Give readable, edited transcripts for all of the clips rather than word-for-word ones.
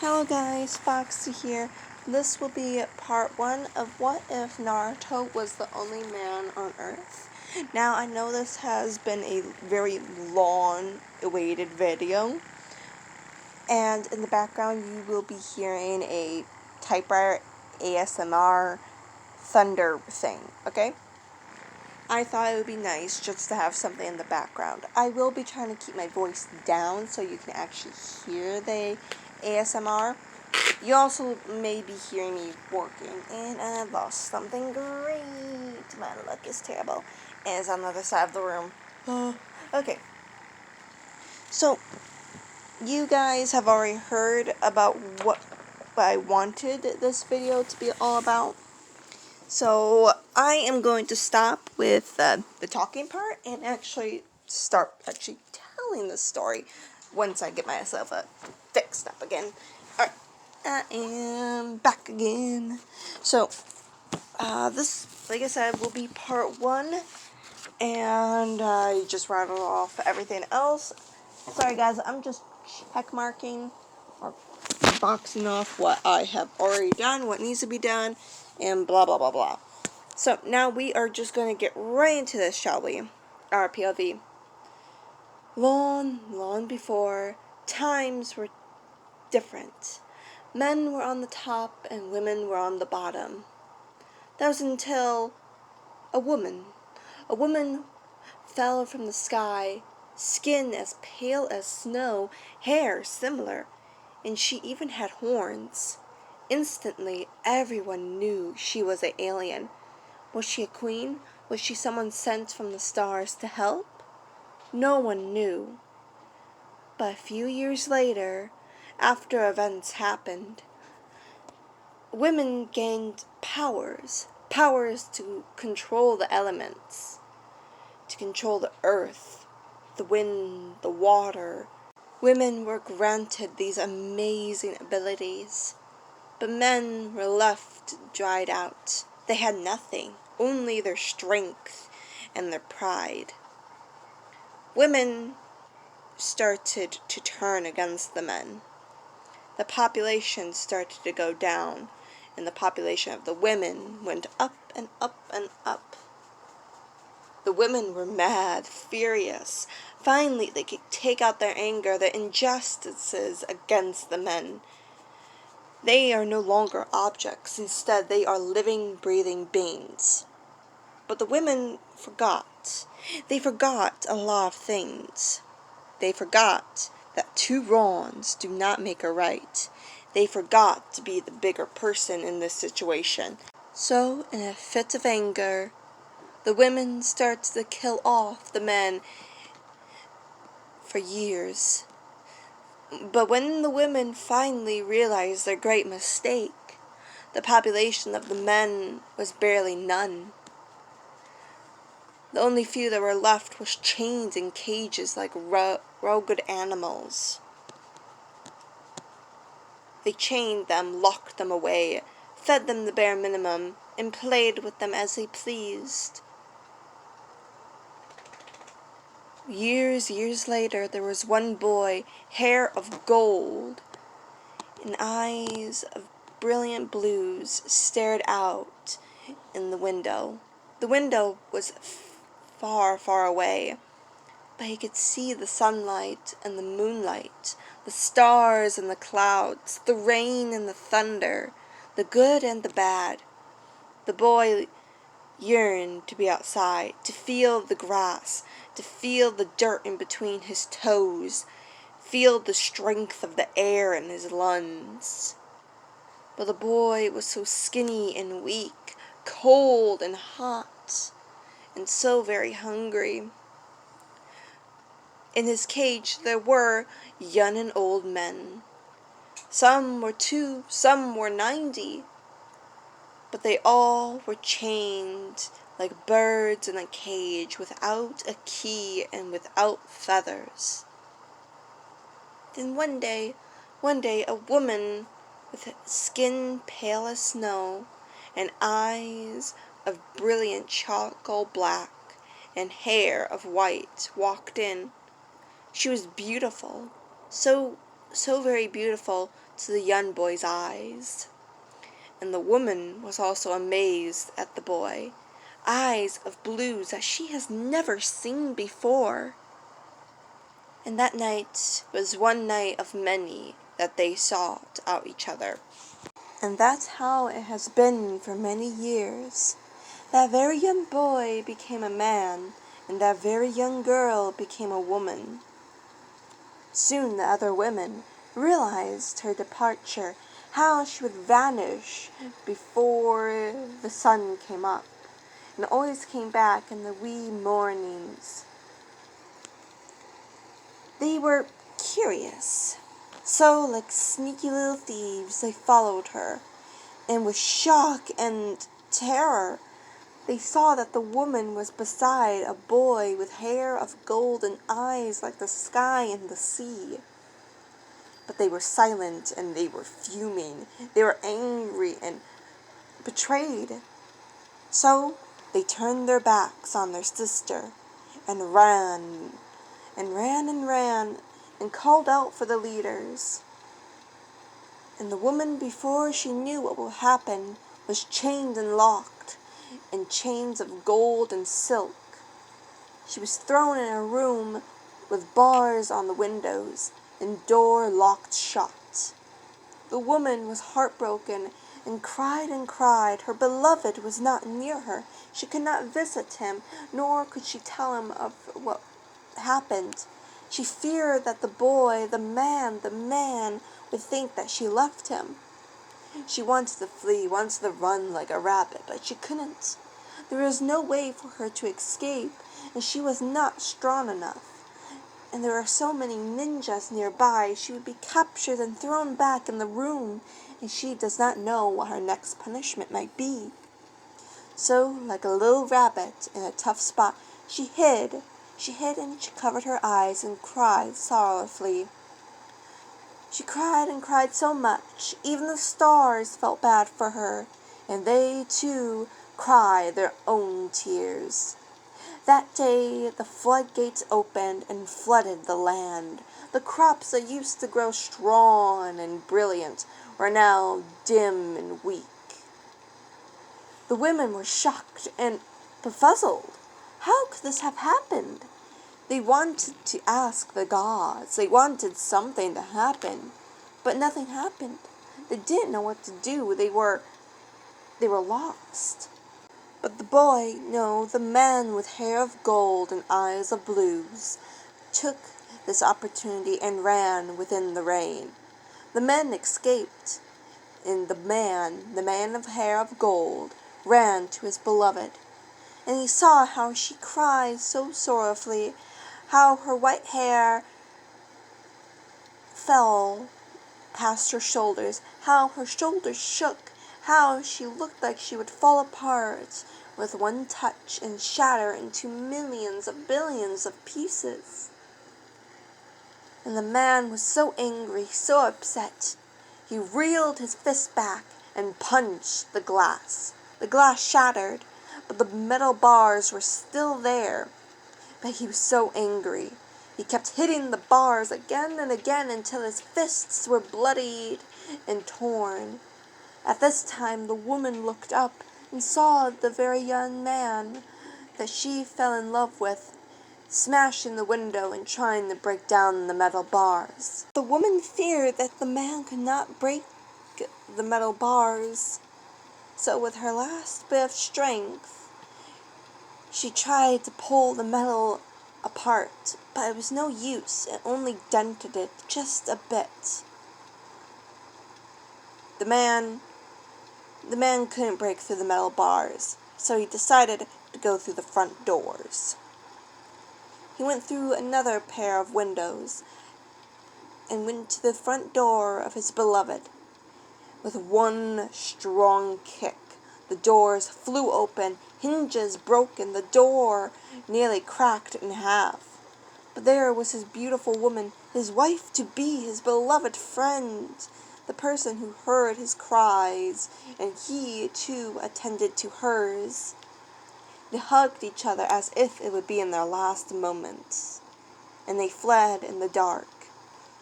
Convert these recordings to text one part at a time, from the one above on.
Hello guys, Foxy here. This will be part 1 of what if Naruto was the only man on Earth. Now I know this has been a very long awaited video, and in the background you will be hearing a typewriter ASMR thunder thing, okay? I thought it would be nice just to have something in the background. I will be trying to keep my voice down so you can actually hear the ASMR. You also may be hearing me working, and I lost something great. My luck is terrible. And it's on the other side of the room. Okay. So, you guys have already heard about what I wanted this video to be all about. So, I am going to stop with the talking part and actually start telling the story once I get myself fixed up again. Alright. I am back again. So, this, like I said, will be part 1, and I just rattled off everything else. Sorry guys, I'm just check marking, or boxing off what I have already done, what needs to be done, and blah blah blah blah. So, now we are just going to get right into this, shall we? Our POV. Long before, times were different. Men were on the top and women were on the bottom. That was until a woman fell from the sky, skin as pale as snow, hair similar, and she even had horns. Instantly, everyone knew she was an alien. Was she a queen? Was she someone sent from the stars to help? No one knew. But a few years later, after events happened, women gained powers to control the elements, to control the earth, the wind, the water. Women were granted these amazing abilities, but men were left dried out. They had nothing, only their strength and their pride. Women started to turn against the men. The population started to go down, and the population of the women went up and up and up. The women were mad, furious. Finally, they could take out their anger, their injustices against the men. They are no longer objects. Instead, they are living, breathing beings. But the women forgot. They forgot a lot of things. They forgot that 2 wrongs do not make a right. They forgot to be the bigger person in this situation. So, in a fit of anger, the women started to kill off the men for years. But when the women finally realized their great mistake, the population of the men was barely none. The only few that were left was chained in cages like rugged animals. They chained them, locked them away, fed them the bare minimum, and played with them as they pleased. Years later, there was one boy, hair of gold, and eyes of brilliant blues stared out in the window. The window was far away, but he could see the sunlight and the moonlight, the stars and the clouds, the rain and the thunder, the good and the bad. The boy yearned to be outside, to feel the grass, to feel the dirt in between his toes, feel the strength of the air in his lungs. But the boy was so skinny and weak, cold and hot, and so very hungry. In his cage there were young and old men. Some were 2, some were 90, but they all were chained like birds in a cage, without a key and without feathers. Then one day, a woman with skin pale as snow, and eyes of brilliant charcoal black, and hair of white, walked in. She was beautiful, so very beautiful to the young boy's eyes. And the woman was also amazed at the boy. Eyes of blues that she has never seen before. And that night was one night of many that they sought out each other. And that's how it has been for many years. That very young boy became a man, and that very young girl became a woman. Soon the other women realized her departure, how she would vanish before the sun came up, and always came back in the wee mornings. They were curious, so like sneaky little thieves they followed her, and with shock and terror they saw that the woman was beside a boy with hair of gold and eyes like the sky and the sea. But they were silent and they were fuming. They were angry and betrayed. So they turned their backs on their sister and ran and ran and ran and called out for the leaders. And the woman, before she knew what would happen, was chained and locked in chains of gold and silk. She was thrown in a room with bars on the windows and door locked shut. The woman was heartbroken and cried. Her beloved was not near her. She could not visit him, nor could she tell him of what happened. She feared that the boy, the man, would think that she left him. She wanted to flee, wanted to run like a rabbit, but she couldn't. There was no way for her to escape, and she was not strong enough. And there are so many ninjas nearby, she would be captured and thrown back in the room, and she does not know what her next punishment might be. So, like a little rabbit in a tough spot, she hid and she covered her eyes and cried sorrowfully. She cried and cried so much, even the stars felt bad for her, and they, too, cried their own tears. That day the floodgates opened and flooded the land. The crops that used to grow strong and brilliant were now dim and weak. The women were shocked and befuddled. How could this have happened? They wanted to ask the gods. They wanted something to happen, but nothing happened. They didn't know what to do. They were lost. But the boy, no, the man with hair of gold and eyes of blues, took this opportunity and ran within the rain. The men escaped, and the man of hair of gold, ran to his beloved. And he saw how she cried so sorrowfully, how her white hair fell past her shoulders, how her shoulders shook, how she looked like she would fall apart with one touch and shatter into millions of billions of pieces. And the man was so angry, so upset, he reeled his fist back and punched the glass. The glass shattered, but the metal bars were still there. But he was so angry. He kept hitting the bars again and again until his fists were bloodied and torn. At this time the woman looked up and saw the very young man that she fell in love with, smashing the window and trying to break down the metal bars. The woman feared that the man could not break the metal bars, so with her last bit of strength, she tried to pull the metal apart, but it was no use. It only dented it just a bit. The man couldn't break through the metal bars, so he decided to go through the front doors. He went through another pair of windows and went to the front door of his beloved. With one strong kick, the doors flew open, hinges broken, the door nearly cracked in half. But there was his beautiful woman, his wife-to-be, his beloved friend, the person who heard his cries, and he, too, attended to hers. They hugged each other as if it would be in their last moments, and they fled in the dark.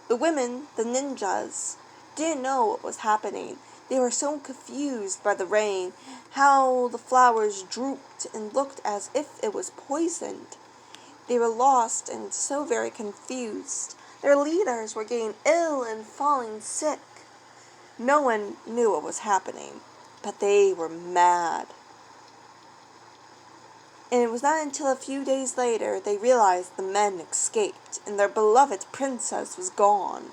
The women, the ninjas, didn't know what was happening. They were so confused by the rain, how the flowers drooped and looked as if it was poisoned. They were lost and so very confused. Their leaders were getting ill and falling sick. No one knew what was happening, but they were mad. And it was not until a few days later they realized the men escaped and their beloved princess was gone.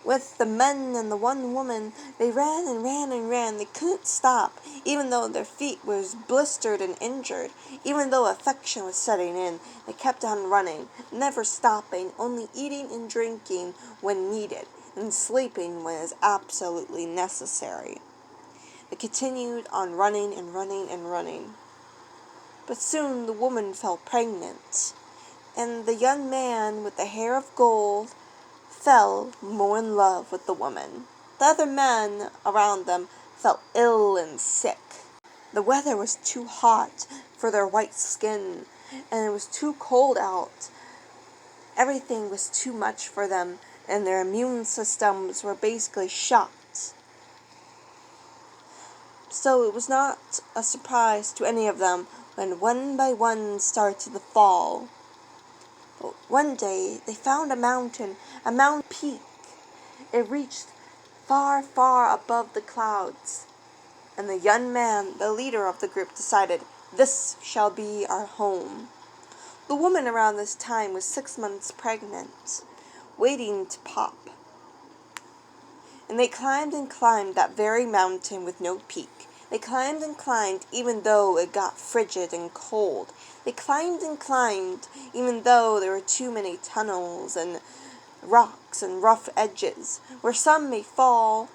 With the men and the one woman, they ran and ran and ran. They couldn't stop, even though their feet were blistered and injured. Even though affection was setting in, they kept on running, never stopping, only eating and drinking when needed, and sleeping when it was absolutely necessary. They continued on running and running and running. But soon the woman fell pregnant, and the young man with the hair of gold fell more in love with the woman. The other men around them felt ill and sick. The weather was too hot for their white skin, and it was too cold out. Everything was too much for them, and their immune systems were basically shot. So it was not a surprise to any of them when one by one started to fall. But one day they found a mountain peak. It reached far, far above the clouds. And the young man, the leader of the group, decided, this shall be our home. The woman around this time was 6 months pregnant, waiting to pop. And they climbed and climbed that very mountain with no peak. They climbed and climbed even though it got frigid and cold. They climbed and climbed even though there were too many tunnels and rocks and rough edges. Where some may fall,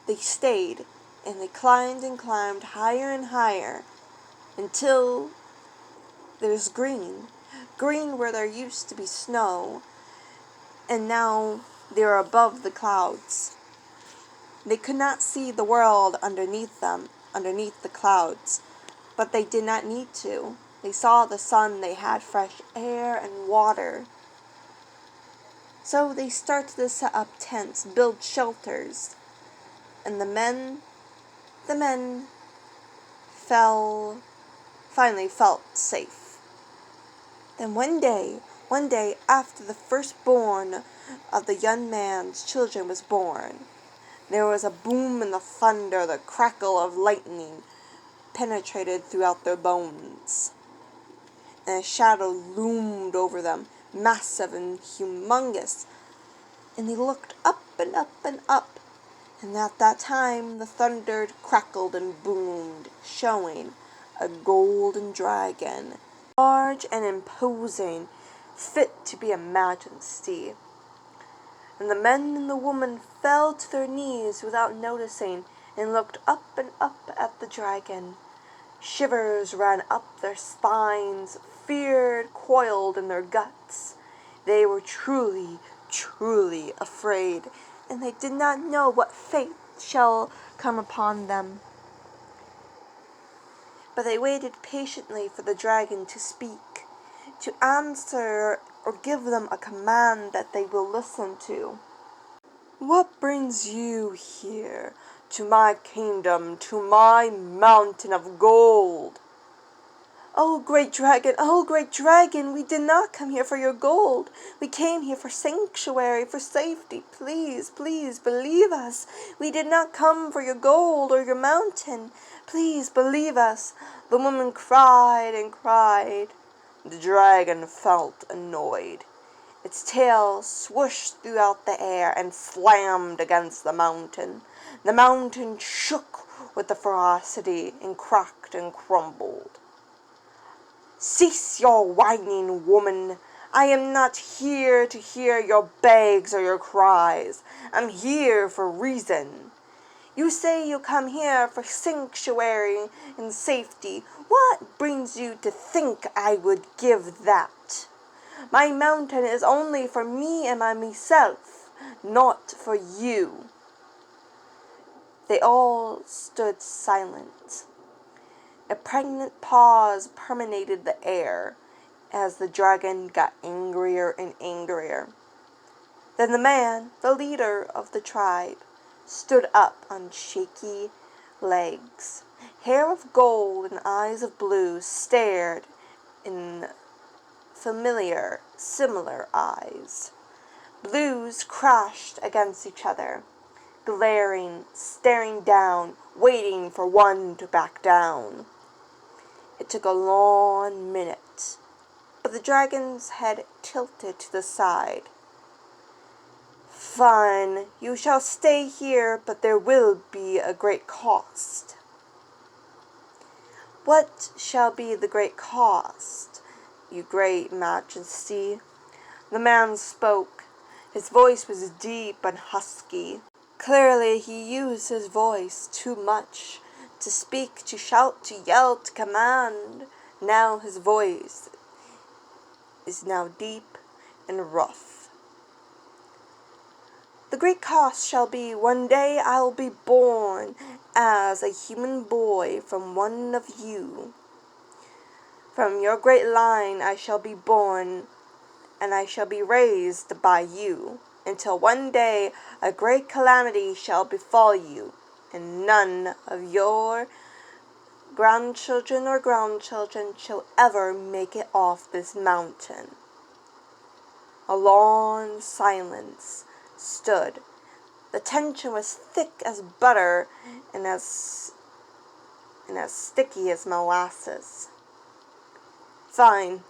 they stayed, and they climbed and climbed higher and higher until there's green. Green where there used to be snow, and now they're above the clouds. They could not see the world underneath them, underneath the clouds, but they did not need to. They saw the sun, they had fresh air and water. So they started to set up tents, build shelters, and the men finally felt safe. Then one day after the firstborn of the young man's children was born, there was a boom and the thunder, the crackle of lightning penetrated throughout their bones. And a shadow loomed over them, massive and humongous. And they looked up and up and up. And at that time the thunder crackled and boomed, showing a golden dragon, large and imposing, fit to be a majesty. And the men and the woman fell to their knees without noticing and looked up and up at the dragon. Shivers ran up their spines, fear coiled in their guts. They were truly, truly afraid, and they did not know what fate shall come upon them. But they waited patiently for the dragon to speak, to answer or give them a command that they will listen to. What brings you here, to my kingdom, to my mountain of gold? Oh, great dragon, we did not come here for your gold. We came here for sanctuary, for safety. Please, please, believe us. We did not come for your gold or your mountain. Please, believe us. The woman cried and cried. The dragon felt annoyed. Its tail swooshed throughout the air and slammed against the mountain. The mountain shook with the ferocity and cracked and crumbled. Cease your whining, woman. I am not here to hear your begs or your cries. I'm here for reason. You say you come here for sanctuary and safety. What brings you to think I would give that? My mountain is only for me and myself, not for you. They all stood silent. A pregnant pause permeated the air as the dragon got angrier and angrier. Then the man, the leader of the tribe, stood up on shaky legs. Hair of gold and eyes of blue stared in similar eyes. Blues crashed against each other, glaring, staring down, waiting for one to back down. It took a long minute, but the dragon's head tilted to the side. Fine, you shall stay here, but there will be a great cost. What shall be the great cost, you great majesty? The man spoke. His voice was deep and husky. Clearly he used his voice too much to speak, to shout, to yell, to command. Now his voice is now deep and rough. The great cost shall be one day I'll be born as a human boy from one of you. From your great line I shall be born, and I shall be raised by you, until one day a great calamity shall befall you, and none of your grandchildren or grandchildren shall ever make it off this mountain. A long silence stood. The tension was thick as butter and as sticky as molasses. Fine.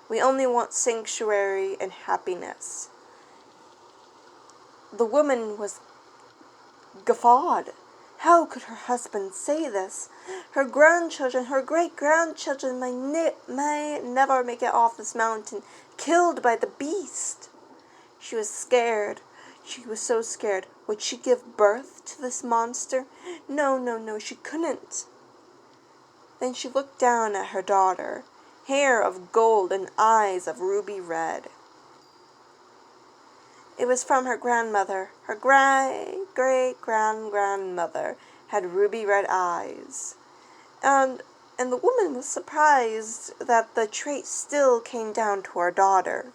We only want sanctuary and happiness. The woman was guffawed. How could her husband say this? Her grandchildren, her great-grandchildren may never make it off this mountain, killed by the beast. She was scared. She was so scared. Would she give birth to this monster? No, she couldn't. Then she looked down at her daughter, hair of gold and eyes of ruby red. It was from her grandmother. Her great-great-grandmother had ruby red eyes. And the woman was surprised that the trait still came down to her daughter.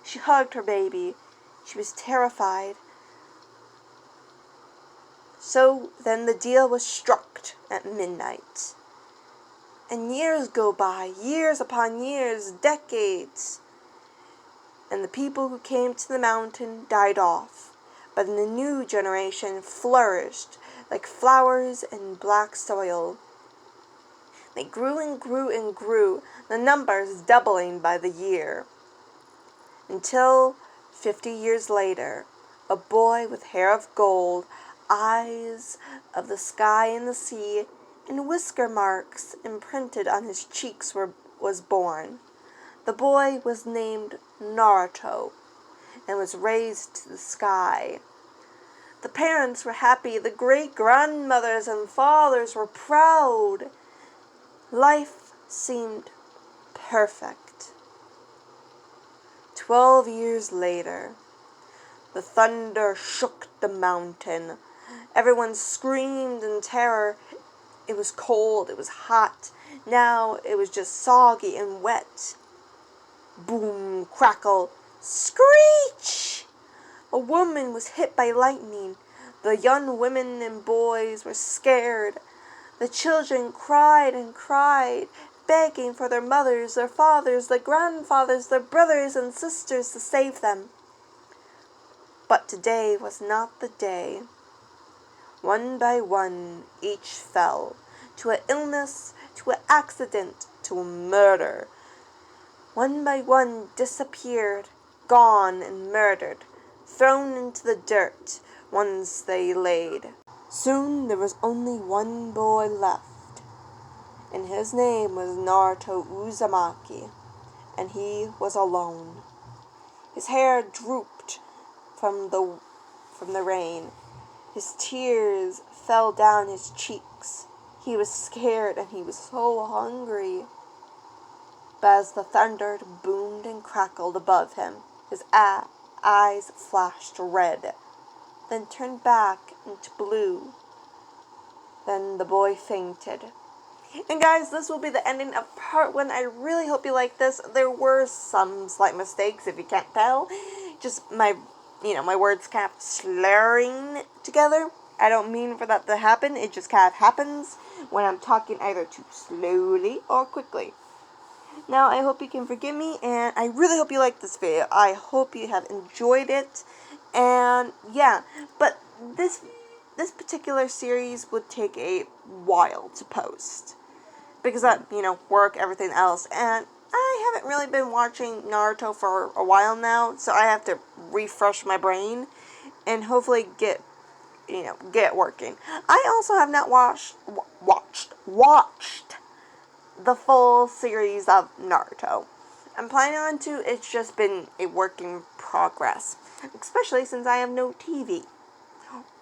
She hugged her baby. She was terrified. So then the deal was struck at midnight. And years go by, years upon years, decades. And the people who came to the mountain died off. But the new generation flourished like flowers in black soil. They grew and grew and grew, the numbers doubling by the year. Until 50 years later, a boy with hair of gold, eyes of the sky and the sea, and whisker marks imprinted on his cheeks was born. The boy was named Naruto and was raised to the sky. The parents were happy. The great-grandmothers and fathers were proud. Life seemed perfect. 12 years later, the thunder shook the mountain. Everyone screamed in terror. It was cold, it was hot. Now it was just soggy and wet. Boom, crackle, screech! A woman was hit by lightning. The young women and boys were scared. The children cried and cried, begging for their mothers, their fathers, their grandfathers, their brothers and sisters to save them. But today was not the day. One by one, each fell, to an illness, to an accident, to a murder. One by one disappeared, gone and murdered, thrown into the dirt, once they laid. Soon there was only one boy left, and his name was Naruto Uzumaki, and he was alone. His hair drooped from the rain. His tears fell down his cheeks. He was scared and he was so hungry. But as the thunder boomed and crackled above him, his eyes flashed red, then turned back into blue. Then the boy fainted. And guys, this will be the ending of part 1. I really hope you like this. There were some slight mistakes, if you can't tell. Just my my words kind of slurring together. I don't mean for that to happen. It just kind of happens when I'm talking either too slowly or quickly. Now, I hope you can forgive me, and I really hope you liked this video. I hope you have enjoyed it, and yeah, but this particular series would take a while to post, because I, work, everything else, and I haven't really been watching Naruto for a while now, so I have to refresh my brain, and hopefully get working. I also have not watched the full series of Naruto. I'm planning on to. It's just been a work in progress, especially since I have no TV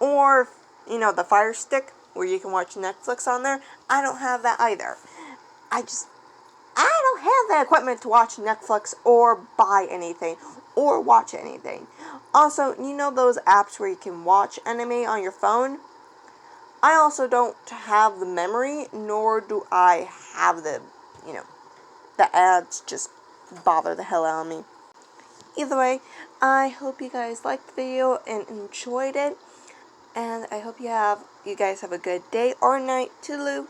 or the Fire Stick where you can watch Netflix on there. I don't have that either. I don't have the equipment to watch Netflix or buy anything or watch anything. Also, those apps where you can watch anime on your phone? I also don't have the memory, nor do I have the ads just bother the hell out of me. Either way, I hope you guys liked the video and enjoyed it, and I hope you guys have a good day or night. Toodaloo.